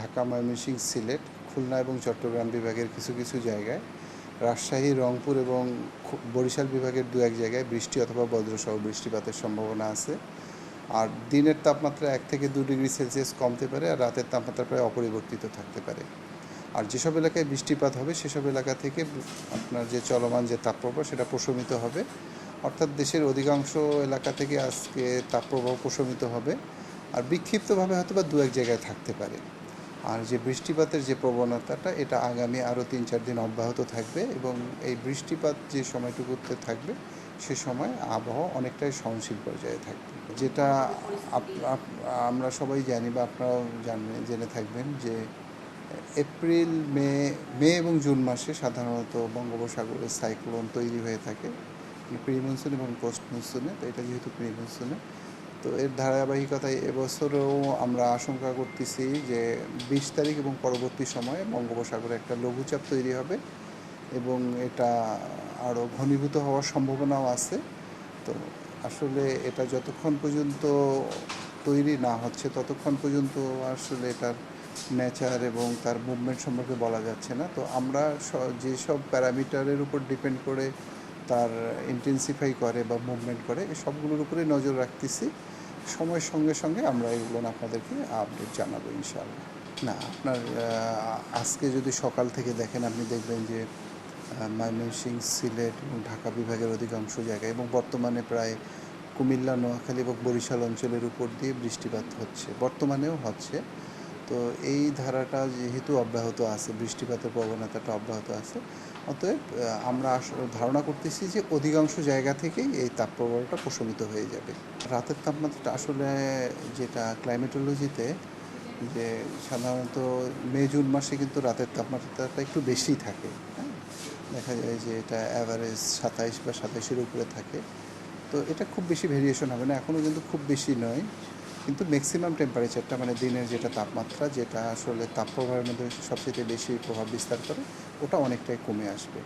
ঢাকা, ময়মনসিংহ, সিলেট, খুলনা এবং চট্টগ্রাম বিভাগের কিছু কিছু জায়গায়, রাজশাহী, রংপুর এবং বরিশাল বিভাগের দু এক জায়গায় বৃষ্টি অথবা বজ্রসহ বৃষ্টিপাতের সম্ভাবনা আছে। আর দিনের তাপমাত্রা 1 থেকে 2 ডিগ্রি সেলসিয়াস কমতে পারে, আর রাতের তাপমাত্রা প্রায় অপরিবর্তিত থাকতে পারে। আর যেসব এলাকায় বৃষ্টিপাত হবে সেসব এলাকা থেকে আপনার যে চলমান যে তাপপ্রবাহ সেটা প্রশমিত হবে। অর্থাৎ দেশের অধিকাংশ এলাকা থেকে আজকে তাপপ্রবাহ প্রশমিত হবে, আর বিক্ষিপ্তভাবে হয়তো বা দু এক জায়গায় থাকতে পারে। আর যে বৃষ্টিপাতের যে প্রবণতাটা, এটা আগামী আরও 3-4 দিন অব্যাহত থাকবে, এবং এই বৃষ্টিপাত যে সময়টুকুতে থাকবে সে সময় আবহাওয়া অনেকটাই সহনশীল পর্যায়ে থাকবে। যেটা আমরা সবাই জানি বা আপনারাও জেনে থাকবেন যে এপ্রিল, মে এবং জুন মাসে সাধারণত বঙ্গোপসাগরে সাইক্লোন তৈরি হয়ে থাকে, প্রি মনসুন এবং পোস্ট মনসুনে। তো এটা যেহেতু প্রি মনসুনে, তো এর ধারাবাহিকতায় এবছরেও আমরা আশঙ্কা করতেছি যে 20 তারিখ এবং পরবর্তী সময়ে বঙ্গোপসাগরে একটা লঘুচাপ তৈরি হবে, এবং এটা আরও ঘনীভূত হওয়ার সম্ভাবনাও আছে। তো আসলে এটা যতক্ষণ পর্যন্ত তৈরি না হচ্ছে ততক্ষণ পর্যন্ত আসলে এটার নেচার এবং তার মুভমেন্ট সম্পর্কে বলা যাচ্ছে না। তো আমরা যেসব প্যারামিটারের উপর ডিপেন্ড করে তার ইন্টেন্সিফাই করে বা মুভমেন্ট করে, এই সবগুলোর উপরে নজর রাখতেছি। সময়ের সঙ্গে সঙ্গে আমরা এগুলো আপনাদেরকে আপডেট জানাবো ইনশাআল্লাহ। না, আপনার আজকে যদি সকাল থেকে দেখেন, আপনি দেখবেন যে ময়মনসিংহ, সিলেট এবং ঢাকা বিভাগের অধিকাংশ জায়গায়, এবং বর্তমানে প্রায় কুমিল্লা, নোয়াখালী এবং বরিশাল অঞ্চলের উপর দিয়ে বৃষ্টিপাত হচ্ছে, বর্তমানেও হচ্ছে। তো এই ধারাটা যেহেতু অব্যাহত আছে, বৃষ্টিপাতের প্রবণতাটা অব্যাহত আছে, অতএব আমরা ধারণা করতেছি যে অধিকাংশ জায়গা থেকেই এই তাপপ্রবাহটা প্রশমিত হয়ে যাবে। রাতের তাপমাত্রাটা আসলে, যেটা ক্লাইমেটোলজিতে, যে সাধারণত মে জুন মাসে কিন্তু রাতের তাপমাত্রাটা একটু বেশি থাকে, হ্যাঁ, দেখা যায় যে এটা অ্যাভারেজ 27 বা 27-এর উপরে থাকে। তো এটা খুব বেশি ভেরিয়েশন হবে না, এখনও কিন্তু খুব বেশি নয়, কিন্তু ম্যাক্সিমাম টেম্পারেচারটা, মানে দিনের যেটা তাপমাত্রা, যেটা আসলে তাপপ্রবাহের মধ্যে সবচেয়ে বেশি প্রভাব বিস্তার করে, ওটা অনেকটাই কমে আসবে।